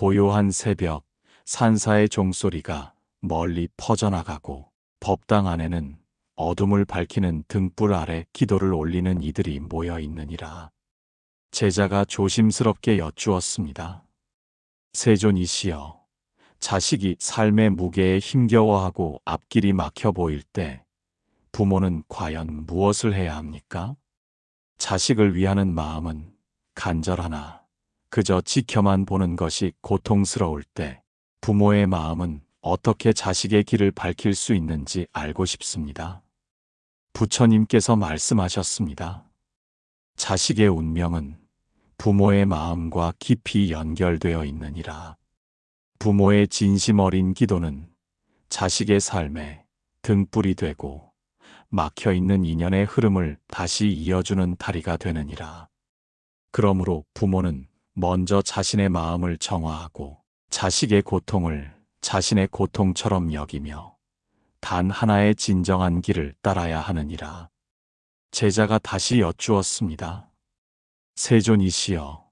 고요한 새벽, 산사의 종소리가 멀리 퍼져나가고 법당 안에는 어둠을 밝히는 등불 아래 기도를 올리는 이들이 모여 있느니라. 제자가 조심스럽게 여쭈었습니다. 세존이시여, 자식이 삶의 무게에 힘겨워하고 앞길이 막혀 보일 때 부모는 과연 무엇을 해야 합니까? 자식을 위하는 마음은 간절하나 그저 지켜만 보는 것이 고통스러울 때 부모의 마음은 어떻게 자식의 길을 밝힐 수 있는지 알고 싶습니다. 부처님께서 말씀하셨습니다. 자식의 운명은 부모의 마음과 깊이 연결되어 있느니라. 부모의 진심 어린 기도는 자식의 삶에 등불이 되고 막혀있는 인연의 흐름을 다시 이어주는 다리가 되느니라. 그러므로 부모는 먼저 자신의 마음을 정화하고 자식의 고통을 자신의 고통처럼 여기며 단 하나의 진정한 길을 따라야 하느니라. 제자가 다시 여쭈었습니다. 세존이시여,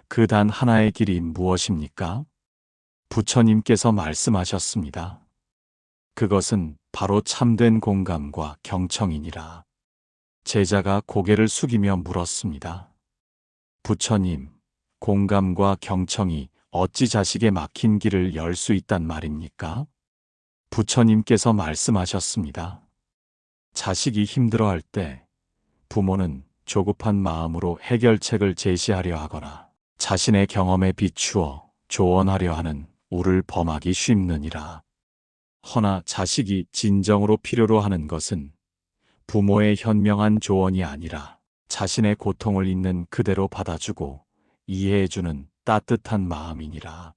그 단 하나의 길이 무엇입니까? 부처님께서 말씀하셨습니다. 그것은 바로 참된 공감과 경청이니라. 제자가 고개를 숙이며 물었습니다. 부처님, 공감과 경청이 어찌 자식의 막힌 길을 열 수 있단 말입니까? 부처님께서 말씀하셨습니다. 자식이 힘들어할 때 부모는 조급한 마음으로 해결책을 제시하려 하거나 자신의 경험에 비추어 조언하려 하는 우를 범하기 쉽느니라. 허나 자식이 진정으로 필요로 하는 것은 부모의 현명한 조언이 아니라 자신의 고통을 있는 그대로 받아주고 이해해주는 따뜻한 마음이니라.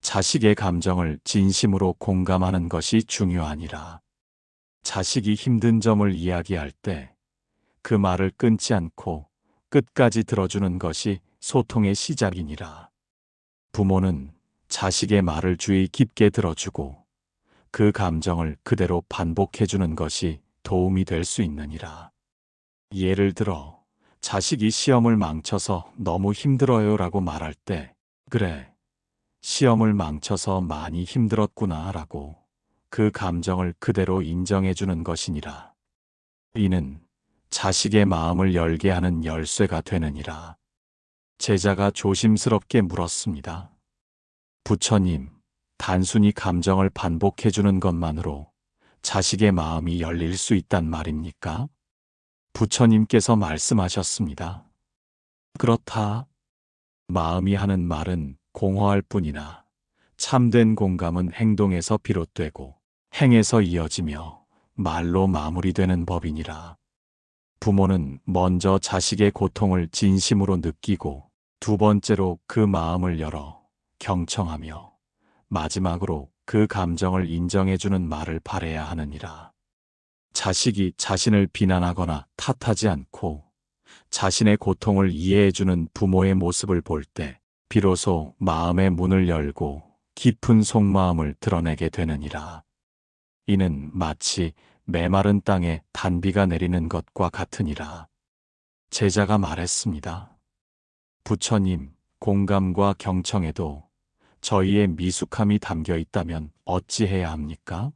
자식의 감정을 진심으로 공감하는 것이 중요하니라. 자식이 힘든 점을 이야기할 때 그 말을 끊지 않고 끝까지 들어주는 것이 소통의 시작이니라. 부모는 자식의 말을 주의 깊게 들어주고 그 감정을 그대로 반복해주는 것이 도움이 될 수 있느니라. 예를 들어 자식이 시험을 망쳐서 너무 힘들어요 라고 말할 때 그래, 시험을 망쳐서 많이 힘들었구나 라고 그 감정을 그대로 인정해주는 것이니라. 이는 자식의 마음을 열게 하는 열쇠가 되느니라. 제자가 조심스럽게 물었습니다. 부처님, 단순히 감정을 반복해주는 것만으로 자식의 마음이 열릴 수 있단 말입니까? 부처님께서 말씀하셨습니다. 그렇다. 마음이 하는 말은 공허할 뿐이나 참된 공감은 행동에서 비롯되고 행에서 이어지며 말로 마무리되는 법이니라. 부모는 먼저 자식의 고통을 진심으로 느끼고 두 번째로 그 마음을 열어 경청하며 마지막으로 그 감정을 인정해주는 말을 바라야 하느니라. 자식이 자신을 비난하거나 탓하지 않고 자신의 고통을 이해해주는 부모의 모습을 볼 때 비로소 마음의 문을 열고 깊은 속마음을 드러내게 되느니라. 이는 마치 메마른 땅에 단비가 내리는 것과 같으니라. 제자가 말했습니다. 부처님, 공감과 경청에도 저희의 미숙함이 담겨 있다면 어찌해야 합니까?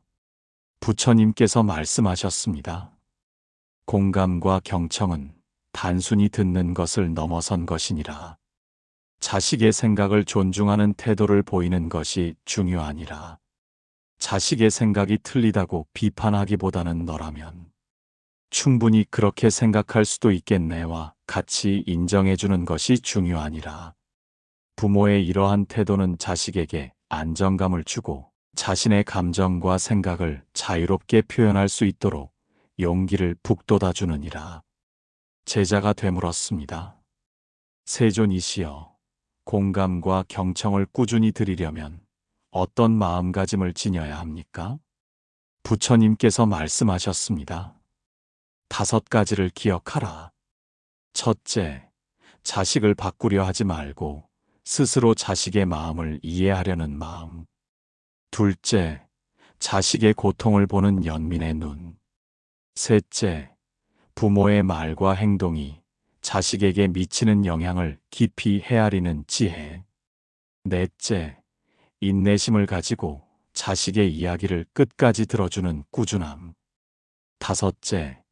부처님께서 말씀하셨습니다. 공감과 경청은 단순히 듣는 것을 넘어선 것이니라. 자식의 생각을 존중하는 태도를 보이는 것이 중요하니라. 자식의 생각이 틀리다고 비판하기보다는 너라면 충분히 그렇게 생각할 수도 있겠네와 같이 인정해주는 것이 중요하니라. 부모의 이러한 태도는 자식에게 안정감을 주고 자신의 감정과 생각을 자유롭게 표현할 수 있도록 용기를 북돋아주느니라. 제자가 되물었습니다. 세존이시여, 공감과 경청을 꾸준히 드리려면 어떤 마음가짐을 지녀야 합니까? 부처님께서 말씀하셨습니다. 5가지를 기억하라. 첫째, 자식을 바꾸려 하지 말고 스스로 자식의 마음을 이해하려는 마음. 둘째, 자식의 고통을 보는 연민의 눈. 셋째, 부모의 말과 행동이 자식에게 미치는 영향을 깊이 헤아리는 지혜. 넷째, 인내심을 가지고 자식의 이야기를 끝까지 들어주는 꾸준함. 다섯째,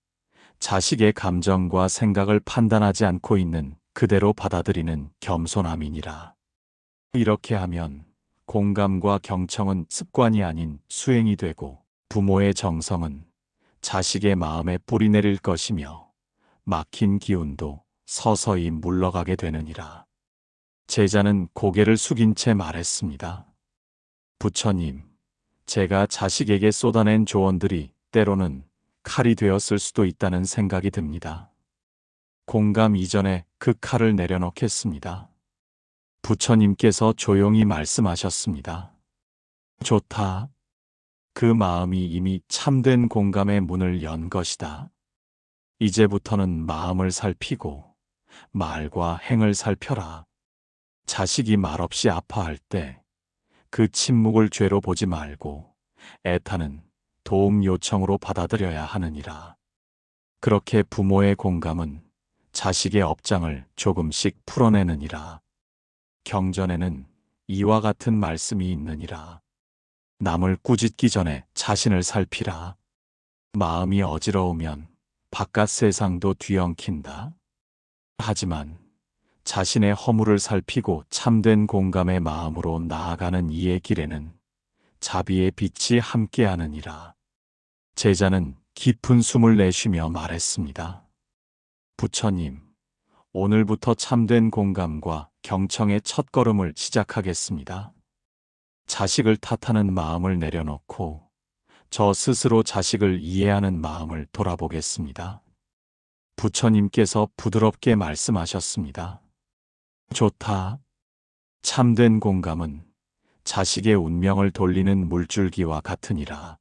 자식의 감정과 생각을 판단하지 않고 있는 그대로 받아들이는 겸손함이니라. 이렇게 하면 공감과 경청은 습관이 아닌 수행이 되고 부모의 정성은 자식의 마음에 뿌리내릴 것이며 막힌 기운도 서서히 물러가게 되느니라. 제자는 고개를 숙인 채 말했습니다. 부처님, 제가 자식에게 쏟아낸 조언들이 때로는 칼이 되었을 수도 있다는 생각이 듭니다. 공감 이전에 그 칼을 내려놓겠습니다. 부처님께서 조용히 말씀하셨습니다. 좋다. 그 마음이 이미 참된 공감의 문을 연 것이다. 이제부터는 마음을 살피고 말과 행을 살펴라. 자식이 말없이 아파할 때 그 침묵을 죄로 보지 말고 애타는 도움 요청으로 받아들여야 하느니라. 그렇게 부모의 공감은 자식의 업장을 조금씩 풀어내느니라. 경전에는 이와 같은 말씀이 있느니라. 남을 꾸짖기 전에 자신을 살피라. 마음이 어지러우면 바깥 세상도 뒤엉킨다. 하지만 자신의 허물을 살피고 참된 공감의 마음으로 나아가는 이의 길에는 자비의 빛이 함께하느니라. 제자는 깊은 숨을 내쉬며 말했습니다. 부처님, 오늘부터 참된 공감과 경청의 첫걸음을 시작하겠습니다. 자식을 탓하는 마음을 내려놓고 저 스스로 자식을 이해하는 마음을 돌아보겠습니다. 부처님께서 부드럽게 말씀하셨습니다. 좋다. 참된 공감은 자식의 운명을 돌리는 물줄기와 같으니라.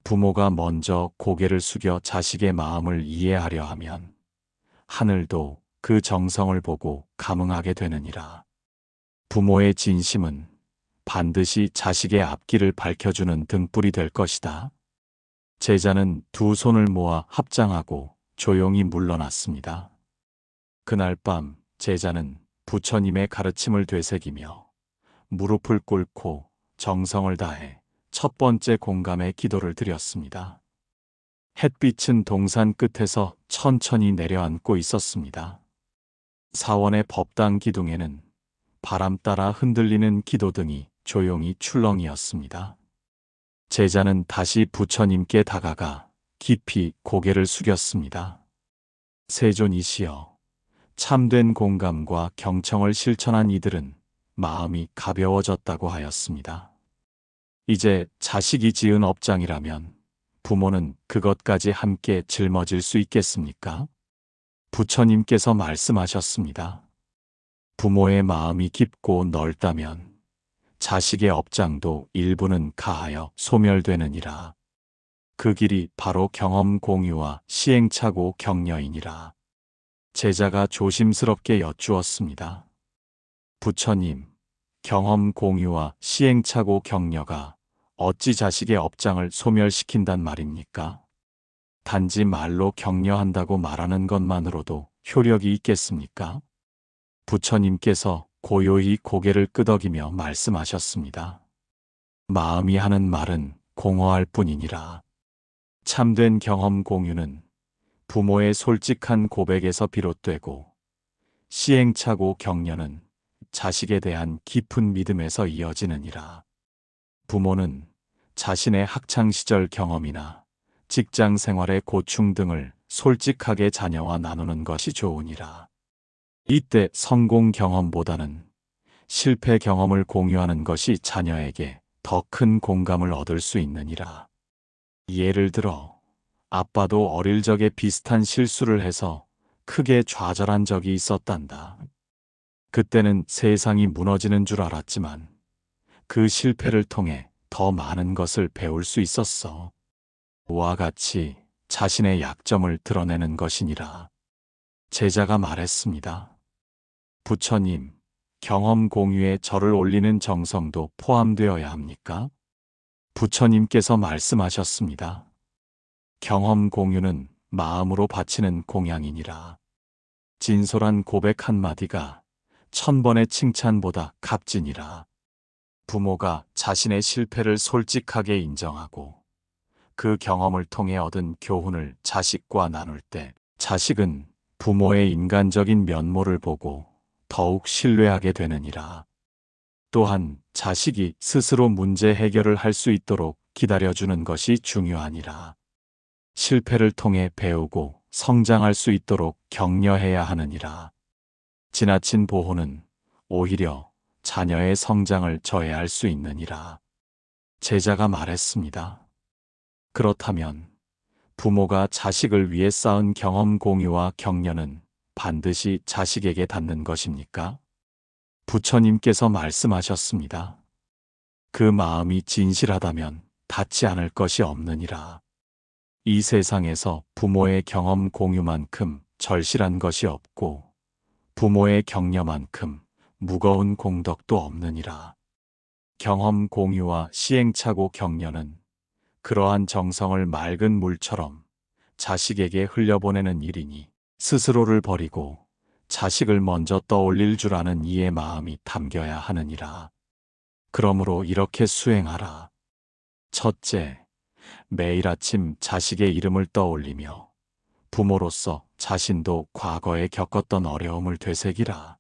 부모가 먼저 고개를 숙여 자식의 마음을 이해하려 하면 하늘도 그 정성을 보고 감응하게 되느니라. 부모의 진심은 반드시 자식의 앞길을 밝혀주는 등불이 될 것이다. 제자는 두 손을 모아 합장하고 조용히 물러났습니다. 그날 밤 제자는 부처님의 가르침을 되새기며 무릎을 꿇고 정성을 다해 첫 번째 공감의 기도를 드렸습니다. 햇빛은 동산 끝에서 천천히 내려앉고 있었습니다. 사원의 법당 기둥에는 바람 따라 흔들리는 기도등이 조용히 출렁이었습니다. 제자는 다시 부처님께 다가가 깊이 고개를 숙였습니다. 세존이시여, 참된 공감과 경청을 실천한 이들은 마음이 가벼워졌다고 하였습니다. 이제 자식이 지은 업장이라면 부모는 그것까지 함께 짊어질 수 있겠습니까? 부처님께서 말씀하셨습니다. 부모의 마음이 깊고 넓다면 자식의 업장도 일부는 가하여 소멸되느니라. 그 길이 바로 경험 공유와 시행착오 격려이니라. 제자가 조심스럽게 여쭈었습니다. 부처님, 경험 공유와 시행착오 격려가 어찌 자식의 업장을 소멸시킨단 말입니까? 단지 말로 격려한다고 말하는 것만으로도 효력이 있겠습니까? 부처님께서 고요히 고개를 끄덕이며 말씀하셨습니다. 마음이 하는 말은 공허할 뿐이니라. 참된 경험 공유는 부모의 솔직한 고백에서 비롯되고 시행착오 격려는 자식에 대한 깊은 믿음에서 이어지느니라. 부모는 자신의 학창시절 경험이나 직장 생활의 고충 등을 솔직하게 자녀와 나누는 것이 좋으니라. 이때 성공 경험보다는 실패 경험을 공유하는 것이 자녀에게 더 큰 공감을 얻을 수 있느니라. 예를 들어 아빠도 어릴 적에 비슷한 실수를 해서 크게 좌절한 적이 있었단다. 그때는 세상이 무너지는 줄 알았지만 그 실패를 통해 더 많은 것을 배울 수 있었어. 와 같이 자신의 약점을 드러내는 것이니라. 제자가 말했습니다. 부처님, 경험 공유에 절을 올리는 정성도 포함되어야 합니까? 부처님께서 말씀하셨습니다. 경험 공유는 마음으로 바치는 공양이니라. 진솔한 고백 한마디가 1000번의 칭찬보다 값지니라. 부모가 자신의 실패를 솔직하게 인정하고 그 경험을 통해 얻은 교훈을 자식과 나눌 때 자식은 부모의 인간적인 면모를 보고 더욱 신뢰하게 되느니라. 또한 자식이 스스로 문제 해결을 할 수 있도록 기다려주는 것이 중요하니라. 실패를 통해 배우고 성장할 수 있도록 격려해야 하느니라. 지나친 보호는 오히려 자녀의 성장을 저해할 수 있느니라. 제자가 말했습니다. 그렇다면 부모가 자식을 위해 쌓은 경험 공유와 격려는 반드시 자식에게 닿는 것입니까? 부처님께서 말씀하셨습니다. 그 마음이 진실하다면 닿지 않을 것이 없느니라. 이 세상에서 부모의 경험 공유만큼 절실한 것이 없고 부모의 격려만큼 무거운 공덕도 없느니라. 경험 공유와 시행착오 격려는 그러한 정성을 맑은 물처럼 자식에게 흘려보내는 일이니 스스로를 버리고 자식을 먼저 떠올릴 줄 아는 이의 마음이 담겨야 하느니라. 그러므로 이렇게 수행하라. 첫째, 매일 아침 자식의 이름을 떠올리며 부모로서 자신도 과거에 겪었던 어려움을 되새기라.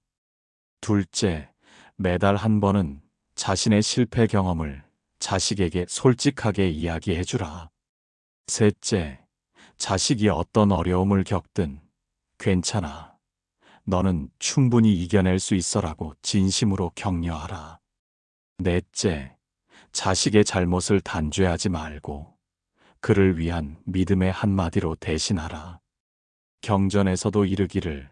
둘째, 매달 한 번은 자신의 실패 경험을 자식에게 솔직하게 이야기해주라. 셋째, 자식이 어떤 어려움을 겪든 괜찮아. 너는 충분히 이겨낼 수 있어라고 진심으로 격려하라. 넷째, 자식의 잘못을 단죄하지 말고 그를 위한 믿음의 한마디로 대신하라. 경전에서도 이르기를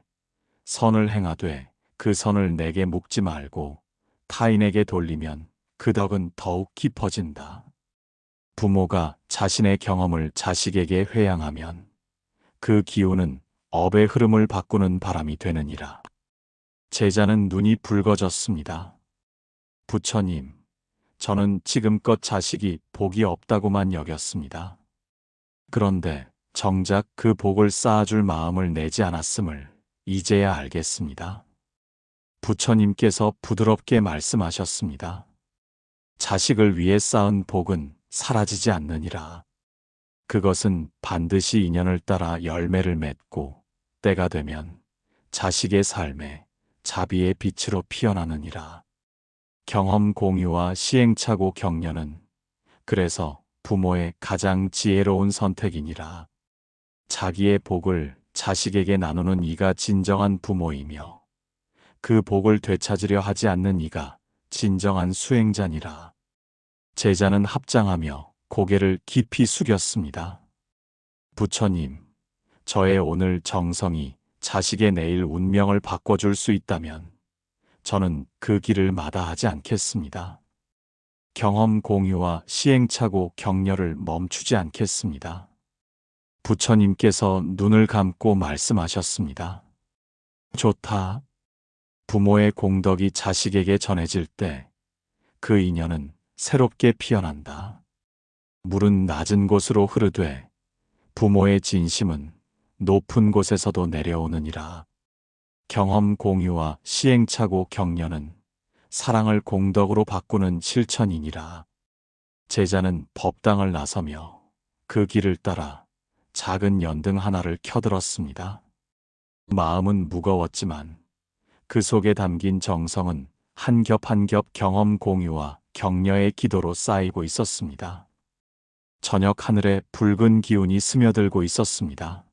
선을 행하되 그 선을 내게 묵지 말고 타인에게 돌리면 그 덕은 더욱 깊어진다. 부모가 자신의 경험을 자식에게 회양하면 그 기운은 업의 흐름을 바꾸는 바람이 되느니라. 제자는 눈이 붉어졌습니다. 부처님, 저는 지금껏 자식이 복이 없다고만 여겼습니다. 그런데 정작 그 복을 쌓아줄 마음을 내지 않았음을 이제야 알겠습니다. 부처님께서 부드럽게 말씀하셨습니다. 자식을 위해 쌓은 복은 사라지지 않느니라. 그것은 반드시 인연을 따라 열매를 맺고 때가 되면 자식의 삶에 자비의 빛으로 피어나느니라. 경험 공유와 시행착오 격려는 그래서 부모의 가장 지혜로운 선택이니라. 자기의 복을 자식에게 나누는 이가 진정한 부모이며 그 복을 되찾으려 하지 않는 이가 진정한 수행자니라. 제자는 합장하며 고개를 깊이 숙였습니다. 부처님, 저의 오늘 정성이 자식의 내일 운명을 바꿔줄 수 있다면 저는 그 길을 마다하지 않겠습니다. 경험 공유와 시행착오 격려를 멈추지 않겠습니다. 부처님께서 눈을 감고 말씀하셨습니다. 좋다. 부모의 공덕이 자식에게 전해질 때 그 인연은 새롭게 피어난다. 물은 낮은 곳으로 흐르되 부모의 진심은 높은 곳에서도 내려오느니라. 경험 공유와 시행착오 격려는 사랑을 공덕으로 바꾸는 실천이니라. 제자는 법당을 나서며 그 길을 따라 작은 연등 하나를 켜들었습니다. 마음은 무거웠지만 그 속에 담긴 정성은 한 겹 한 겹 경험 공유와 격려의 기도로 쌓이고 있었습니다. 저녁 하늘에 붉은 기운이 스며들고 있었습니다.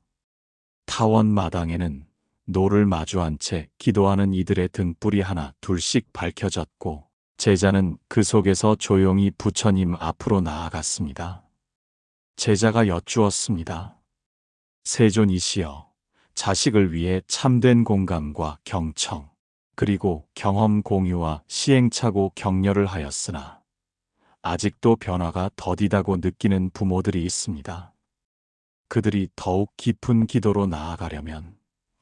타원 마당에는 노를 마주한 채 기도하는 이들의 등불이 하나 둘씩 밝혀졌고 제자는 그 속에서 조용히 부처님 앞으로 나아갔습니다. 제자가 여쭈었습니다. 세존이시여, 자식을 위해 참된 공감과 경청, 그리고 경험 공유와 시행착오 격려를 하였으나 아직도 변화가 더디다고 느끼는 부모들이 있습니다. 그들이 더욱 깊은 기도로 나아가려면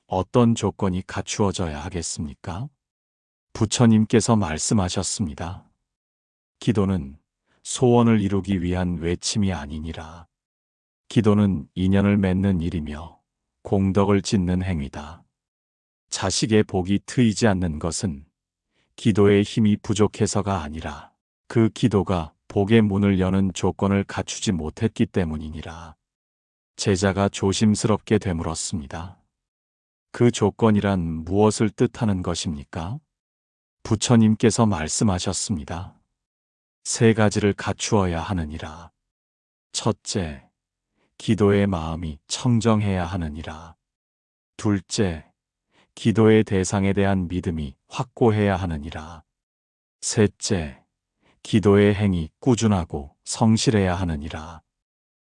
어떤 조건이 갖추어져야 하겠습니까? 부처님께서 말씀하셨습니다. 기도는 소원을 이루기 위한 외침이 아니니라. 기도는 인연을 맺는 일이며 공덕을 짓는 행위다. 자식의 복이 트이지 않는 것은 기도의 힘이 부족해서가 아니라 그 기도가 복의 문을 여는 조건을 갖추지 못했기 때문이니라. 제자가 조심스럽게 되물었습니다. 그 조건이란 무엇을 뜻하는 것입니까? 부처님께서 말씀하셨습니다. 세 가지를 갖추어야 하느니라. 첫째, 기도의 마음이 청정해야 하느니라. 둘째, 기도의 대상에 대한 믿음이 확고해야 하느니라. 셋째, 기도의 행이 꾸준하고 성실해야 하느니라.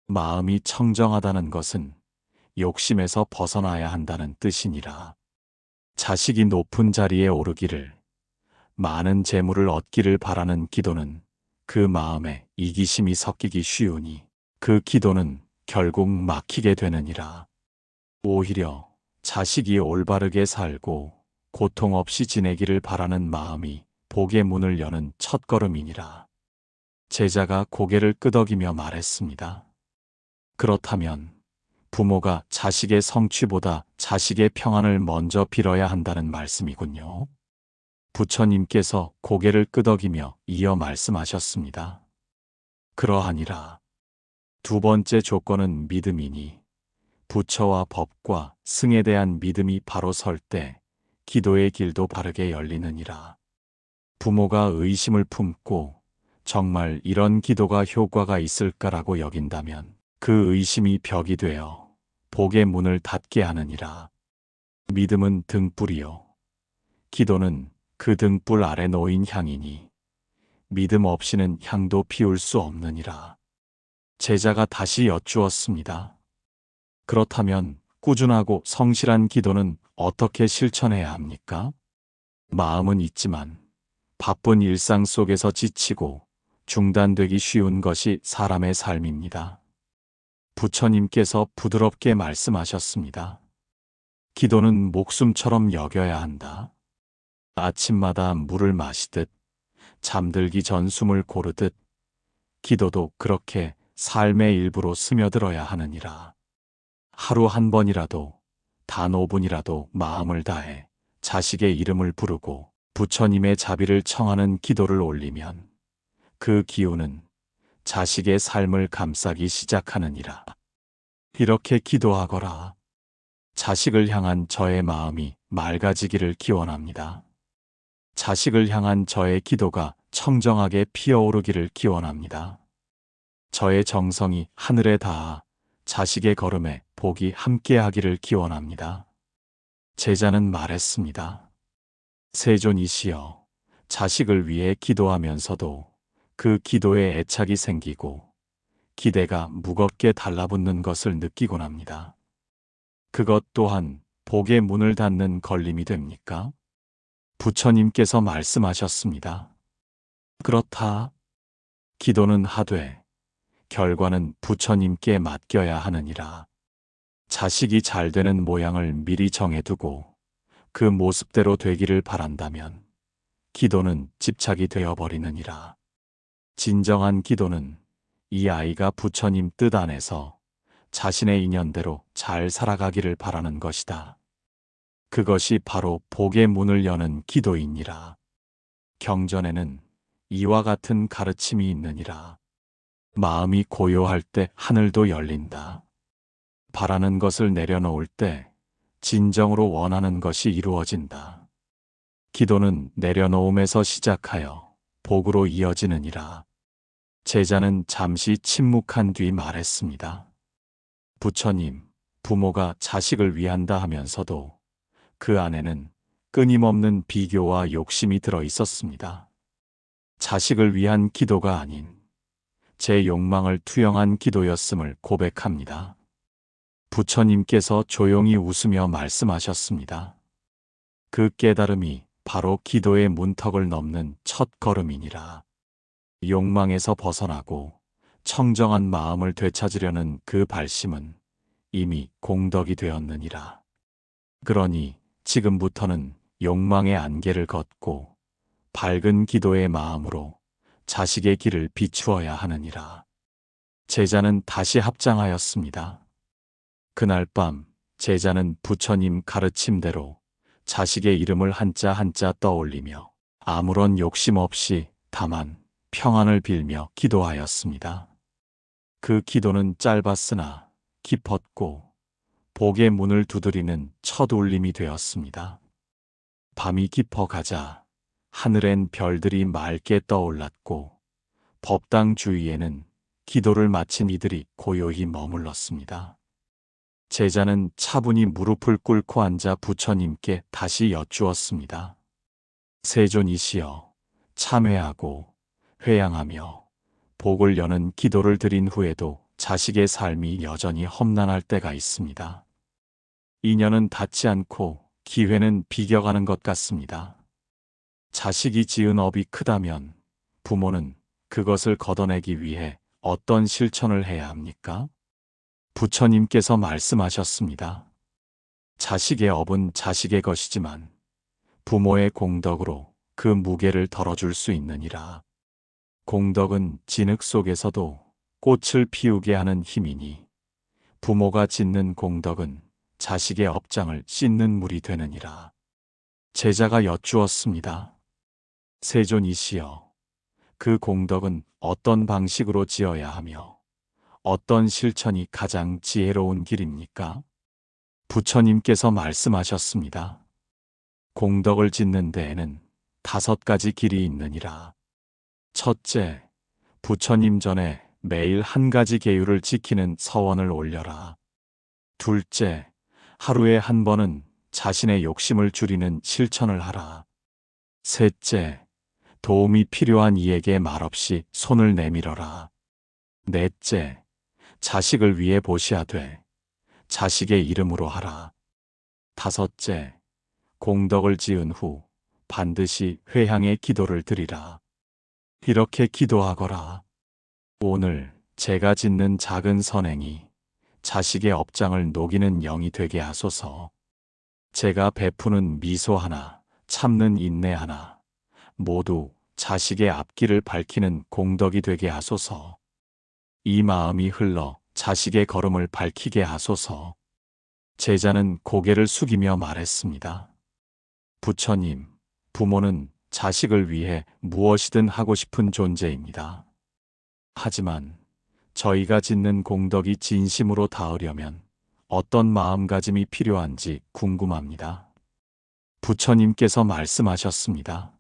마음이 청정하다는 것은 욕심에서 벗어나야 한다는 뜻이니라. 자식이 높은 자리에 오르기를, 많은 재물을 얻기를 바라는 기도는 그 마음에 이기심이 섞이기 쉬우니 그 기도는 결국 막히게 되느니라. 오히려 자식이 올바르게 살고 고통 없이 지내기를 바라는 마음이 복의 문을 여는 첫걸음이니라. 제자가 고개를 끄덕이며 말했습니다. 그렇다면 부모가 자식의 성취보다 자식의 평안을 먼저 빌어야 한다는 말씀이군요. 부처님께서 고개를 끄덕이며 이어 말씀하셨습니다. 그러하니라. 두 번째 조건은 믿음이니 부처와 법과 승에 대한 믿음이 바로 설 때 기도의 길도 바르게 열리느니라. 부모가 의심을 품고 정말 이런 기도가 효과가 있을까라고 여긴다면 그 의심이 벽이 되어 복의 문을 닫게 하느니라. 믿음은 등불이요. 기도는 그 등불 아래 놓인 향이니 믿음 없이는 향도 피울 수 없느니라. 제자가 다시 여쭈었습니다. 그렇다면 꾸준하고 성실한 기도는 어떻게 실천해야 합니까? 마음은 있지만 바쁜 일상 속에서 지치고 중단되기 쉬운 것이 사람의 삶입니다. 부처님께서 부드럽게 말씀하셨습니다. 기도는 목숨처럼 여겨야 한다. 아침마다 물을 마시듯 잠들기 전 숨을 고르듯 기도도 그렇게 삶의 일부로 스며들어야 하느니라. 하루 한 번이라도 단 5분이라도 마음을 다해 자식의 이름을 부르고 부처님의 자비를 청하는 기도를 올리면 그 기운은 자식의 삶을 감싸기 시작하느니라. 이렇게 기도하거라. 자식을 향한 저의 마음이 맑아지기를 기원합니다. 자식을 향한 저의 기도가 청정하게 피어오르기를 기원합니다. 저의 정성이 하늘에 닿아 자식의 걸음에 복이 함께하기를 기원합니다. 제자는 말했습니다. 세존이시여, 자식을 위해 기도하면서도 그 기도에 애착이 생기고 기대가 무겁게 달라붙는 것을 느끼곤 합니다. 그것 또한 복의 문을 닫는 걸림이 됩니까? 부처님께서 말씀하셨습니다. 그렇다. 기도는 하되 결과는 부처님께 맡겨야 하느니라. 자식이 잘 되는 모양을 미리 정해두고 그 모습대로 되기를 바란다면 기도는 집착이 되어버리느니라. 진정한 기도는 이 아이가 부처님 뜻 안에서 자신의 인연대로 잘 살아가기를 바라는 것이다. 그것이 바로 복의 문을 여는 기도이니라. 경전에는 이와 같은 가르침이 있느니라. 마음이 고요할 때 하늘도 열린다. 바라는 것을 내려놓을 때 진정으로 원하는 것이 이루어진다. 기도는 내려놓음에서 시작하여 복으로 이어지느니라. 제자는 잠시 침묵한 뒤 말했습니다. 부처님, 부모가 자식을 위한다 하면서도 그 안에는 끊임없는 비교와 욕심이 들어 있었습니다. 자식을 위한 기도가 아닌 제 욕망을 투영한 기도였음을 고백합니다. 부처님께서 조용히 웃으며 말씀하셨습니다. 그 깨달음이 바로 기도의 문턱을 넘는 첫 걸음이니라. 욕망에서 벗어나고 청정한 마음을 되찾으려는 그 발심은 이미 공덕이 되었느니라. 그러니 지금부터는 욕망의 안개를 걷고 밝은 기도의 마음으로 자식의 길을 비추어야 하느니라. 제자는 다시 합장하였습니다. 그날 밤 제자는 부처님 가르침대로 자식의 이름을 한자 한자 떠올리며 아무런 욕심 없이 다만 평안을 빌며 기도하였습니다. 그 기도는 짧았으나 깊었고 복의 문을 두드리는 첫 울림이 되었습니다. 밤이 깊어가자 하늘엔 별들이 맑게 떠올랐고 법당 주위에는 기도를 마친 이들이 고요히 머물렀습니다. 제자는 차분히 무릎을 꿇고 앉아 부처님께 다시 여쭈었습니다. 세존이시여, 참회하고 회양하며 복을 여는 기도를 드린 후에도 자식의 삶이 여전히 험난할 때가 있습니다. 인연은 닿지 않고 기회는 비겨가는 것 같습니다. 자식이 지은 업이 크다면 부모는 그것을 걷어내기 위해 어떤 실천을 해야 합니까? 부처님께서 말씀하셨습니다. 자식의 업은 자식의 것이지만 부모의 공덕으로 그 무게를 덜어줄 수 있느니라. 공덕은 진흙 속에서도 꽃을 피우게 하는 힘이니 부모가 짓는 공덕은 자식의 업장을 씻는 물이 되느니라. 제자가 여쭈었습니다. 세존이시여, 그 공덕은 어떤 방식으로 지어야 하며 어떤 실천이 가장 지혜로운 길입니까? 부처님께서 말씀하셨습니다. 공덕을 짓는 데에는 5가지 길이 있느니라. 첫째, 부처님 전에 매일 한 가지 계율을 지키는 서원을 올려라. 둘째, 하루에 한 번은 자신의 욕심을 줄이는 실천을 하라. 셋째, 도움이 필요한 이에게 말없이 손을 내밀어라. 넷째, 자식을 위해 보시하되 자식의 이름으로 하라. 다섯째, 공덕을 지은 후 반드시 회향의 기도를 드리라. 이렇게 기도하거라. 오늘 제가 짓는 작은 선행이 자식의 업장을 녹이는 영이 되게 하소서. 제가 베푸는 미소 하나, 참는 인내 하나, 모두 자식의 앞길을 밝히는 공덕이 되게 하소서. 이 마음이 흘러 자식의 걸음을 밝히게 하소서. 제자는 고개를 숙이며 말했습니다. 부처님, 부모는 자식을 위해 무엇이든 하고 싶은 존재입니다. 하지만 저희가 짓는 공덕이 진심으로 닿으려면 어떤 마음가짐이 필요한지 궁금합니다. 부처님께서 말씀하셨습니다.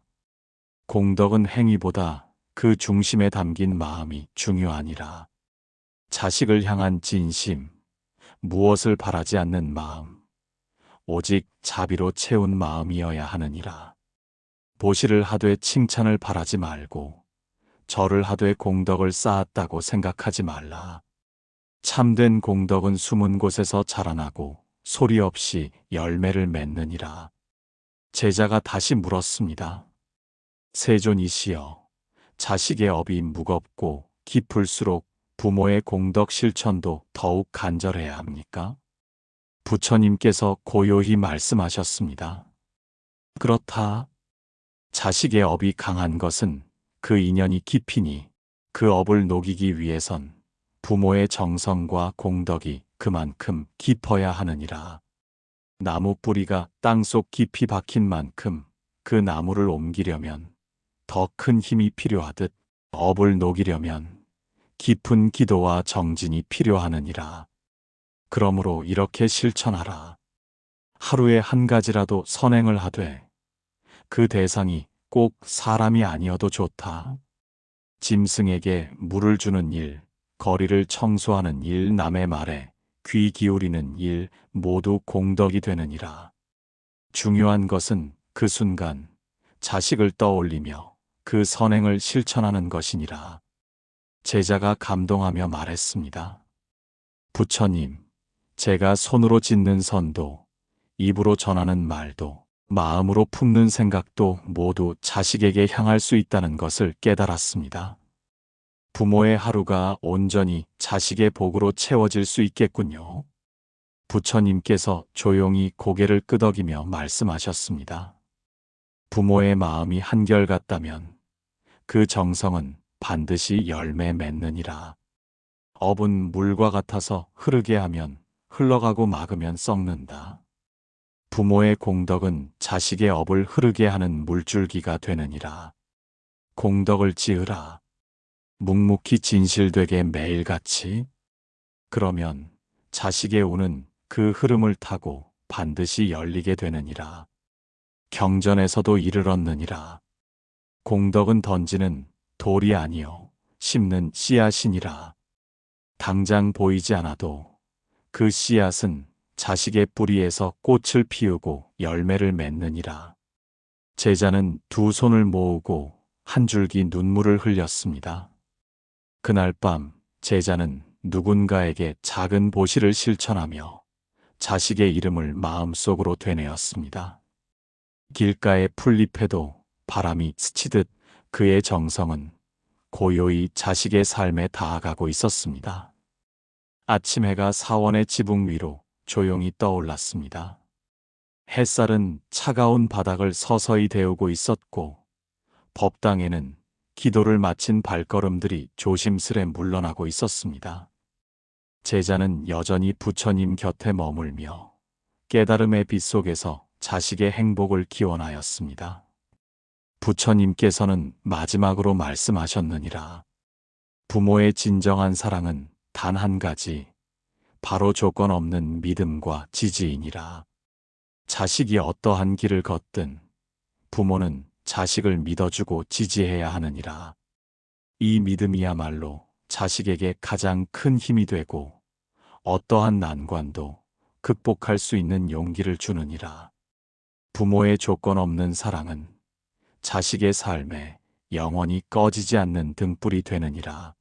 공덕은 행위보다 그 중심에 담긴 마음이 중요하니라. 자식을 향한 진심, 무엇을 바라지 않는 마음, 오직 자비로 채운 마음이어야 하느니라. 보시를 하되 칭찬을 바라지 말고 절을 하되 공덕을 쌓았다고 생각하지 말라. 참된 공덕은 숨은 곳에서 자라나고 소리 없이 열매를 맺느니라. 제자가 다시 물었습니다. 세존이시여, 자식의 업이 무겁고 깊을수록 부모의 공덕 실천도 더욱 간절해야 합니까? 부처님께서 고요히 말씀하셨습니다. 그렇다. 자식의 업이 강한 것은 그 인연이 깊이니 그 업을 녹이기 위해선 부모의 정성과 공덕이 그만큼 깊어야 하느니라. 나무 뿌리가 땅속 깊이 박힌 만큼 그 나무를 옮기려면 더 큰 힘이 필요하듯 업을 녹이려면 깊은 기도와 정진이 필요하느니라. 그러므로 이렇게 실천하라. 하루에 한 가지라도 선행을 하되 그 대상이 꼭 사람이 아니어도 좋다. 짐승에게 물을 주는 일, 거리를 청소하는 일, 남의 말에 귀 기울이는 일 모두 공덕이 되느니라. 중요한 것은 그 순간 자식을 떠올리며 그 선행을 실천하는 것이니라. 제자가 감동하며 말했습니다. 부처님, 제가 손으로 짓는 선도, 입으로 전하는 말도, 마음으로 품는 생각도 모두 자식에게 향할 수 있다는 것을 깨달았습니다. 부모의 하루가 온전히 자식의 복으로 채워질 수 있겠군요. 부처님께서 조용히 고개를 끄덕이며 말씀하셨습니다. 부모의 마음이 한결같다면 그 정성은 반드시 열매 맺느니라. 업은 물과 같아서 흐르게 하면 흘러가고 막으면 썩는다. 부모의 공덕은 자식의 업을 흐르게 하는 물줄기가 되느니라. 공덕을 지으라. 묵묵히 진실되게 매일같이. 그러면 자식의 운은 그 흐름을 타고 반드시 열리게 되느니라. 경전에서도 이를 얻느니라. 공덕은 던지는 돌이 아니요 심는 씨앗이니라. 당장 보이지 않아도 그 씨앗은 자식의 뿌리에서 꽃을 피우고 열매를 맺느니라. 제자는 두 손을 모으고 한 줄기 눈물을 흘렸습니다. 그날 밤 제자는 누군가에게 작은 보시를 실천하며 자식의 이름을 마음속으로 되뇌었습니다. 길가의 풀잎에도 바람이 스치듯 그의 정성은 고요히 자식의 삶에 닿아가고 있었습니다. 아침 해가 사원의 지붕 위로 조용히 떠올랐습니다. 햇살은 차가운 바닥을 서서히 데우고 있었고 법당에는 기도를 마친 발걸음들이 조심스레 물러나고 있었습니다. 제자는 여전히 부처님 곁에 머물며 깨달음의 빛 속에서 자식의 행복을 기원하였습니다. 부처님께서는 마지막으로 말씀하셨느니라. 부모의 진정한 사랑은 단 한 가지, 바로 조건 없는 믿음과 지지이니라. 자식이 어떠한 길을 걷든 부모는 자식을 믿어주고 지지해야 하느니라. 이 믿음이야말로 자식에게 가장 큰 힘이 되고 어떠한 난관도 극복할 수 있는 용기를 주느니라. 부모의 조건 없는 사랑은 자식의 삶에 영원히 꺼지지 않는 등불이 되느니라.